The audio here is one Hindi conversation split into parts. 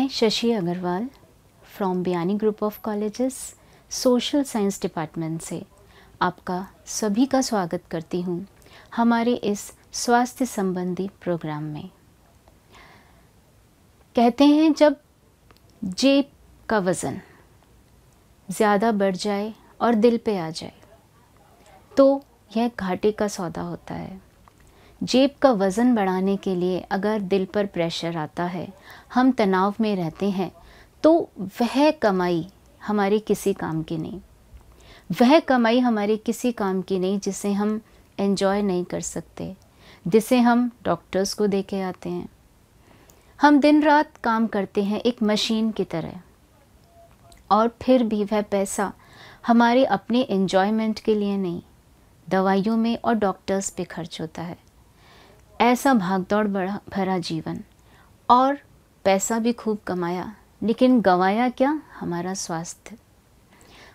मैं Shashi Agrawal from Biyani group of colleges social science department से आपका सभी का स्वागत करती हूँ हमारे इस स्वास्थ्य संबंधी प्रोग्राम में। कहते हैं जब जेब का वज़न ज़्यादा बढ़ जाए और दिल पे आ जाए तो यह घाटे का सौदा होता है। जेब का वज़न बढ़ाने के लिए अगर दिल पर प्रेशर आता है, हम तनाव में रहते हैं, तो वह कमाई हमारे किसी काम की नहीं, वह कमाई हमारे किसी काम की नहीं जिसे हम एंजॉय नहीं कर सकते, जिसे हम डॉक्टर्स को दे के आते हैं। हम दिन रात काम करते हैं एक मशीन की तरह, और फिर भी वह पैसा हमारे अपने एंजॉयमेंट के लिए नहीं, दवाइयों में और डॉक्टर्स पे खर्च होता है। ऐसा भागदौड़ भरा जीवन, और पैसा भी खूब कमाया, लेकिन गंवाया क्या? हमारा स्वास्थ्य।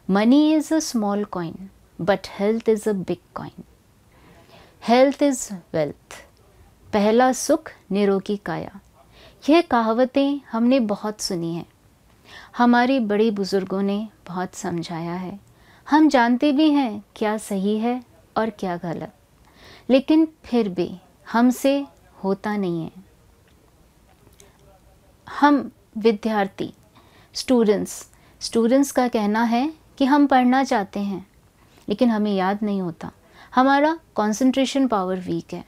Money is a small coin but health is a big coin. Health is wealth. पहला सुख निरोगी काया। यह कहावतें हमने बहुत सुनी हैं, हमारे बड़े बुज़ुर्गों ने बहुत समझाया है। हम जानते भी हैं क्या सही है और क्या गलत, लेकिन फिर भी हमसे होता नहीं है। हम विद्यार्थी स्टूडेंट्स का कहना है कि हम पढ़ना चाहते हैं, लेकिन हमें याद नहीं होता, हमारा कंसंट्रेशन पावर वीक है।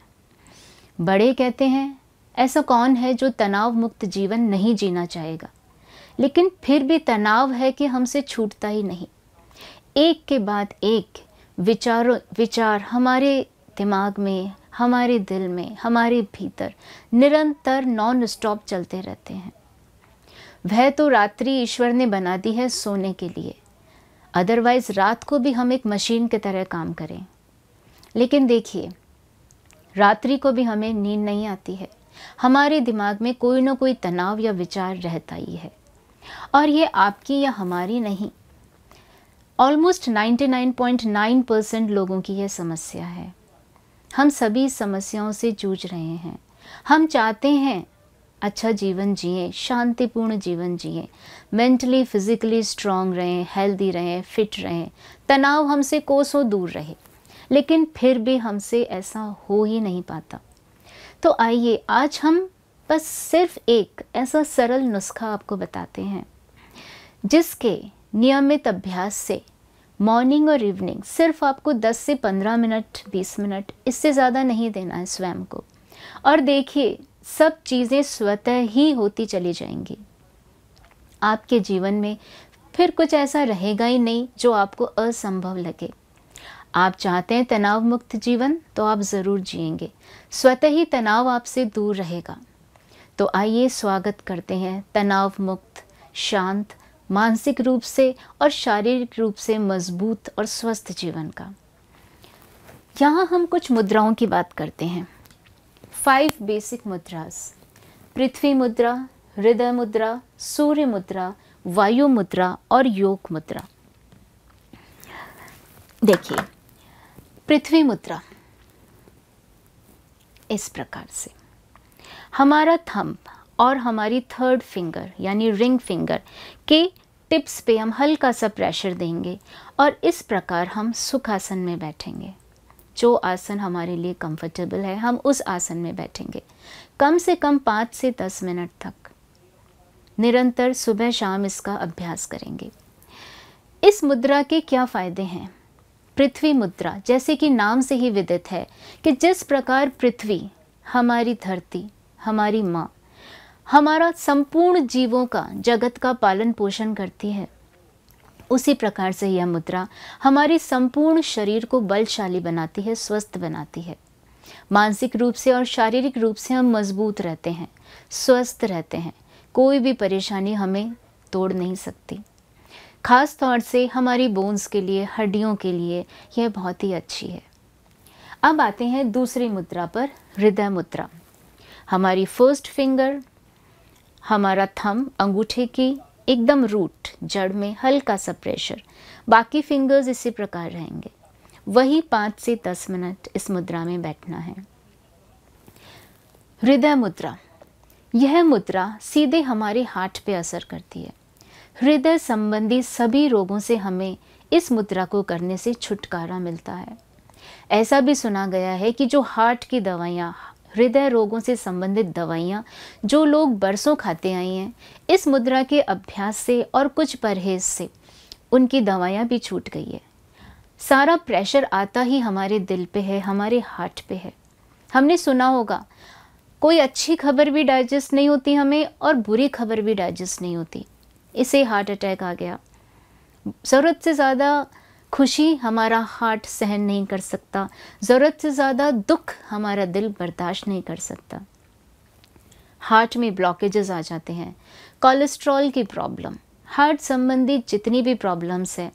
बड़े कहते हैं ऐसा कौन है जो तनाव मुक्त जीवन नहीं जीना चाहेगा, लेकिन फिर भी तनाव है कि हमसे छूटता ही नहीं। एक के बाद एक विचार हमारे दिमाग में, हमारे दिल में, हमारे भीतर निरंतर नॉन स्टॉप चलते रहते हैं। वह तो रात्रि ईश्वर ने बना दी है सोने के लिए, अदरवाइज रात को भी हम एक मशीन की तरह काम करें। लेकिन देखिए, रात्रि को भी हमें नींद नहीं आती है, हमारे दिमाग में कोई ना कोई तनाव या विचार रहता ही है। और ये आपकी या हमारी नहीं, ऑलमोस्ट 99.9% लोगों की यह समस्या है। हम सभी समस्याओं से जूझ रहे हैं। हम चाहते हैं अच्छा जीवन जिएं, शांतिपूर्ण जीवन जिएं, मेंटली फिजिकली स्ट्रांग रहें, हेल्दी रहें, फिट रहें, तनाव हमसे कोसों दूर रहे, लेकिन फिर भी हमसे ऐसा हो ही नहीं पाता। तो आइए आज हम बस सिर्फ एक ऐसा सरल नुस्खा आपको बताते हैं, जिसके नियमित अभ्यास से मॉर्निंग और इवनिंग सिर्फ आपको 10 से 15 मिनट, 20 मिनट, इससे ज़्यादा नहीं देना है स्वयं को। और देखिए, सब चीज़ें स्वतः ही होती चली जाएंगी। आपके जीवन में फिर कुछ ऐसा रहेगा ही नहीं जो आपको असंभव लगे। आप चाहते हैं तनाव मुक्त जीवन, तो आप ज़रूर जिएंगे, स्वतः ही तनाव आपसे दूर रहेगा। तो आइए स्वागत करते हैं तनाव मुक्त, शांत, मानसिक रूप से और शारीरिक रूप से मजबूत और स्वस्थ जीवन का। यहाँ हम कुछ मुद्राओं की बात करते हैं। 5 बेसिक मुद्रास: पृथ्वी मुद्रा, हृदय मुद्रा, सूर्य मुद्रा, वायु मुद्रा और योग मुद्रा। देखिए, पृथ्वी मुद्रा इस प्रकार से, हमारा थंब और हमारी 3rd फिंगर यानी रिंग फिंगर के टिप्स पे हम हल्का सा प्रेशर देंगे और इस प्रकार हम सुखासन में बैठेंगे। जो आसन हमारे लिए कंफर्टेबल है, हम उस आसन में बैठेंगे कम से कम 5 से 10 मिनट तक। निरंतर सुबह शाम इसका अभ्यास करेंगे। इस मुद्रा के क्या फ़ायदे हैं? पृथ्वी मुद्रा, जैसे कि नाम से ही विदित है कि जिस प्रकार पृथ्वी हमारी धरती, हमारी माँ, हमारा संपूर्ण जीवों का, जगत का पालन पोषण करती है, उसी प्रकार से यह मुद्रा हमारे संपूर्ण शरीर को बलशाली बनाती है, स्वस्थ बनाती है। मानसिक रूप से और शारीरिक रूप से हम मजबूत रहते हैं, स्वस्थ रहते हैं, कोई भी परेशानी हमें तोड़ नहीं सकती। खास तौर से हमारी बोन्स के लिए, हड्डियों के लिए यह बहुत ही अच्छी है। अब आते हैं दूसरी मुद्रा पर, हृदय मुद्रा। हमारी 1st फिंगर, हमारा थंब, अंगूठे की एकदम रूट, जड़ में हल्का सा प्रेशर, बाकी फिंगर्स इसी प्रकार रहेंगे। वही 5 से 10 मिनट इस मुद्रा में बैठना है। हृदय मुद्रा, यह मुद्रा सीधे हमारे हार्ट पे असर करती है। हृदय संबंधी सभी रोगों से हमें इस मुद्रा को करने से छुटकारा मिलता है। ऐसा भी सुना गया है कि जो हार्ट की दवाइयाँ, हृदय रोगों से संबंधित दवाइयाँ जो लोग बरसों खाते आए हैं, इस मुद्रा के अभ्यास से और कुछ परहेज से उनकी दवाइयाँ भी छूट गई है। सारा प्रेशर आता ही हमारे दिल पे है, हमारे हार्ट पे है। हमने सुना होगा, कोई अच्छी खबर भी डाइजेस्ट नहीं होती हमें और बुरी खबर भी डाइजेस्ट नहीं होती। इसे हार्ट अटैक आ गया। ज़रूरत से ज़्यादा खुशी हमारा हार्ट सहन नहीं कर सकता, ज़रूरत से ज़्यादा दुख हमारा दिल बर्दाश्त नहीं कर सकता। हार्ट में ब्लॉकेजेस आ जाते हैं, कोलेस्ट्रॉल की प्रॉब्लम, हार्ट संबंधी जितनी भी प्रॉब्लम्स हैं,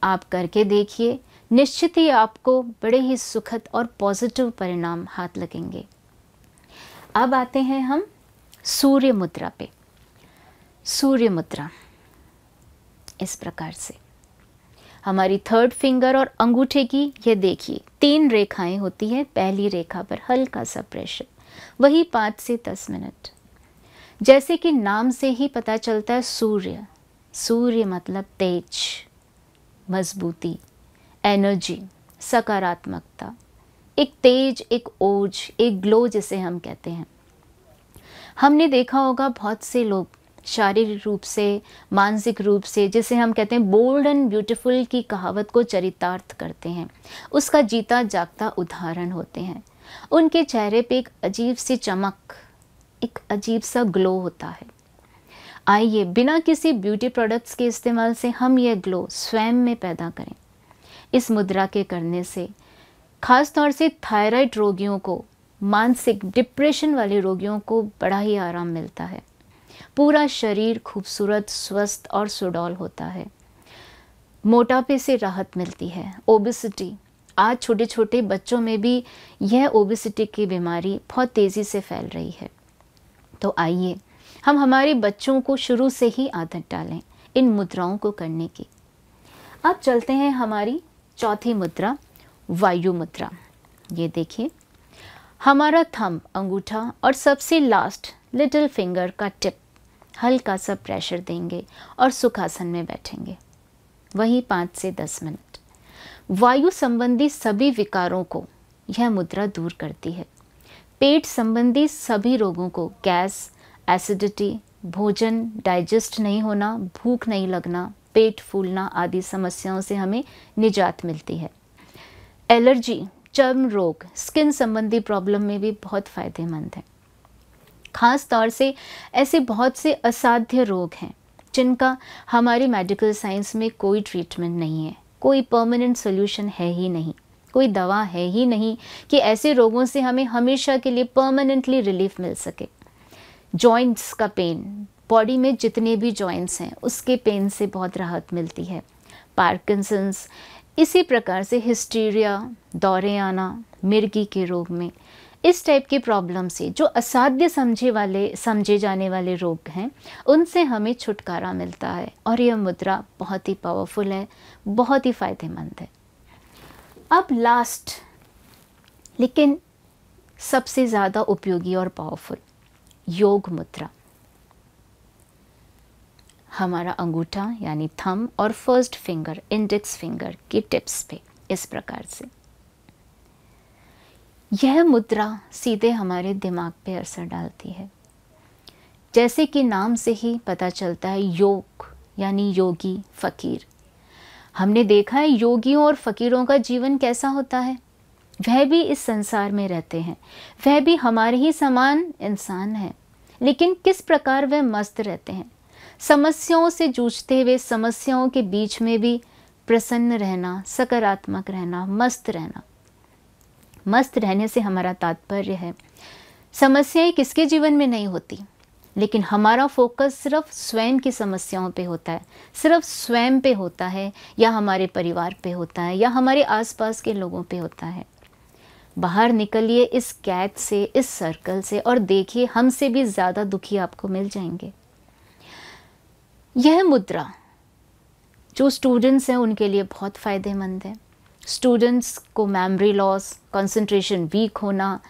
आप करके देखिए, निश्चित ही आपको बड़े ही सुखद और पॉजिटिव परिणाम हाथ लगेंगे। अब आते हैं हम सूर्य मुद्रा पे। सूर्य मुद्रा इस प्रकार से हमारी थर्ड फिंगर और अंगूठे की, ये देखिए 3 रेखाएं होती हैं। पहली रेखा पर हल्का सा प्रेशर, वही 5 से 10 मिनट। जैसे कि नाम से ही पता चलता है, सूर्य, सूर्य मतलब तेज, मजबूती, एनर्जी, सकारात्मकता, एक तेज, एक ओज, एक ग्लो जिसे हम कहते हैं। हमने देखा होगा बहुत से लोग शारीरिक रूप से, मानसिक रूप से, जिसे हम कहते हैं बोल्ड एंड ब्यूटीफुल की कहावत को चरितार्थ करते हैं, उसका जीता जागता उदाहरण होते हैं। उनके चेहरे पे एक अजीब सी चमक, एक अजीब सा ग्लो होता है। आइए बिना किसी ब्यूटी प्रोडक्ट्स के इस्तेमाल से हम यह ग्लो स्वयं में पैदा करें। इस मुद्रा के करने से खास तौर से थायराइड रोगियों को, मानसिक डिप्रेशन वाले रोगियों को बड़ा ही आराम मिलता है। पूरा शरीर खूबसूरत, स्वस्थ और सुडौल होता है। मोटापे से राहत मिलती है। ओबेसिटी, आज छोटे छोटे बच्चों में भी यह ओबेसिटी की बीमारी बहुत तेज़ी से फैल रही है। तो आइए हम हमारे बच्चों को शुरू से ही आदत डालें इन मुद्राओं को करने की। अब चलते हैं हमारी चौथी मुद्रा, वायु मुद्रा। ये देखिए, हमारा थंब, अंगूठा और सबसे लास्ट लिटिल फिंगर का टिप हल्का सा प्रेशर देंगे और सुखासन में बैठेंगे, वही 5 से 10 मिनट। वायु संबंधी सभी विकारों को यह मुद्रा दूर करती है। पेट संबंधी सभी रोगों को, गैस, एसिडिटी, भोजन डाइजेस्ट नहीं होना, भूख नहीं लगना, पेट फूलना आदि समस्याओं से हमें निजात मिलती है। एलर्जी, चर्म रोग, स्किन संबंधी प्रॉब्लम में भी बहुत फ़ायदेमंद है। ख़ास तौर से ऐसे बहुत से असाध्य रोग हैं जिनका हमारी मेडिकल साइंस में कोई ट्रीटमेंट नहीं है, कोई परमानेंट सोल्यूशन है ही नहीं, कोई दवा है ही नहीं कि ऐसे रोगों से हमें हमेशा के लिए परमानेंटली रिलीफ मिल सके। जॉइंट्स का पेन, बॉडी में जितने भी जॉइंट्स हैं उसके पेन से बहुत राहत मिलती है। पार्किंसंस, इसी प्रकार से हिस्टीरिया, दौरे आना, मिर्गी के रोग में, इस टाइप की प्रॉब्लम से, जो असाध्य समझे जाने वाले रोग हैं, उनसे हमें छुटकारा मिलता है। और यह मुद्रा बहुत ही पावरफुल है, बहुत ही फ़ायदेमंद है। अब लास्ट लेकिन सबसे ज़्यादा उपयोगी और पावरफुल, योग मुद्रा। हमारा अंगूठा यानी थंब और फर्स्ट फिंगर, इंडेक्स फिंगर की टिप्स पे इस प्रकार से। यह मुद्रा सीधे हमारे दिमाग पे असर डालती है। जैसे कि नाम से ही पता चलता है, योग यानी योगी, फ़कीर। हमने देखा है योगियों और फ़कीरों का जीवन कैसा होता है। वह भी इस संसार में रहते हैं, वह भी हमारे ही समान इंसान हैं, लेकिन किस प्रकार वह मस्त रहते हैं। समस्याओं से जूझते हुए, समस्याओं के बीच में भी प्रसन्न रहना, सकारात्मक रहना, मस्त रहना। मस्त रहने से हमारा तात्पर्य है, समस्याएं किसके जीवन में नहीं होती, लेकिन हमारा फोकस सिर्फ स्वयं की समस्याओं पे होता है, सिर्फ स्वयं पे होता है, या हमारे परिवार पे होता है, या हमारे आसपास के लोगों पे होता है। बाहर निकलिए इस कैद से, इस सर्कल से, और देखिए हमसे भी ज़्यादा दुखी आपको मिल जाएंगे। यह मुद्रा जो स्टूडेंट्स हैं उनके लिए बहुत फ़ायदेमंद है। स्टूडेंट्स को मेमोरी लॉस, कंसंट्रेशन वीक होना,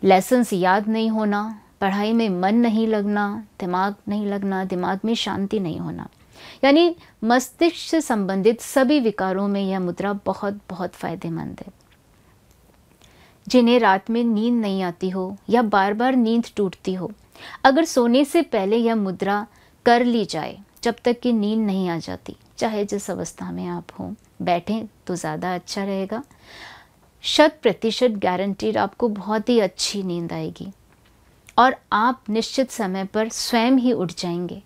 लेसन्स याद नहीं होना, पढ़ाई में मन नहीं लगना, दिमाग नहीं लगना, दिमाग में शांति नहीं होना, यानी मस्तिष्क से संबंधित सभी विकारों में यह मुद्रा बहुत बहुत फायदेमंद है। जिन्हें रात में नींद नहीं आती हो या बार बार नींद टूटती हो, अगर सोने से पहले यह मुद्रा कर ली जाए जब तक कि नींद नहीं आ जाती, चाहे जिस अवस्था में आप हों, बैठें तो ज़्यादा अच्छा रहेगा। 100% गारंटीड आपको बहुत ही अच्छी नींद आएगी और आप निश्चित समय पर स्वयं ही उठ जाएंगे।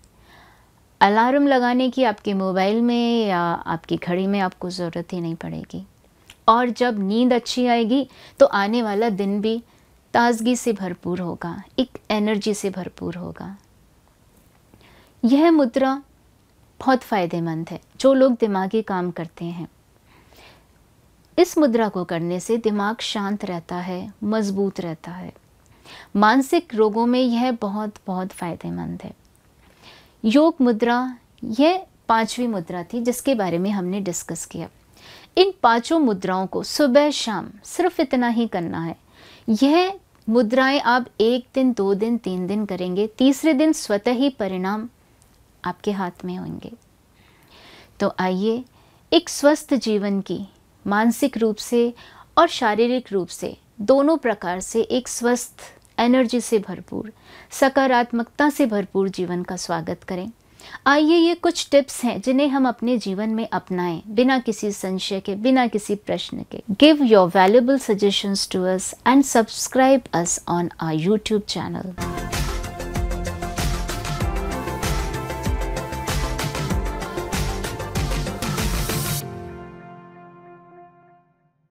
अलार्म लगाने की आपके मोबाइल में या आपकी घड़ी में आपको ज़रूरत ही नहीं पड़ेगी। और जब नींद अच्छी आएगी तो आने वाला दिन भी ताजगी से भरपूर होगा, एक एनर्जी से भरपूर होगा। यह मुद्रा बहुत फ़ायदेमंद है जो लोग दिमागी काम करते हैं। इस मुद्रा को करने से दिमाग शांत रहता है, मजबूत रहता है। मानसिक रोगों में यह बहुत बहुत फ़ायदेमंद है। योग मुद्रा यह 5वीं मुद्रा थी जिसके बारे में हमने डिस्कस किया। इन 5 मुद्राओं को सुबह शाम सिर्फ इतना ही करना है। यह मुद्राएं आप 1 दिन, 2 दिन, 3 दिन करेंगे, तीसरे दिन स्वतः ही परिणाम आपके हाथ में होंगे। तो आइए एक स्वस्थ जीवन की, मानसिक रूप से और शारीरिक रूप से दोनों प्रकार से एक स्वस्थ, एनर्जी से भरपूर, सकारात्मकता से भरपूर जीवन का स्वागत करें। आइए ये कुछ टिप्स हैं जिन्हें हम अपने जीवन में अपनाएं बिना किसी संशय के, बिना किसी प्रश्न के। Give your valuable suggestions to us and subscribe us on our YouTube channel.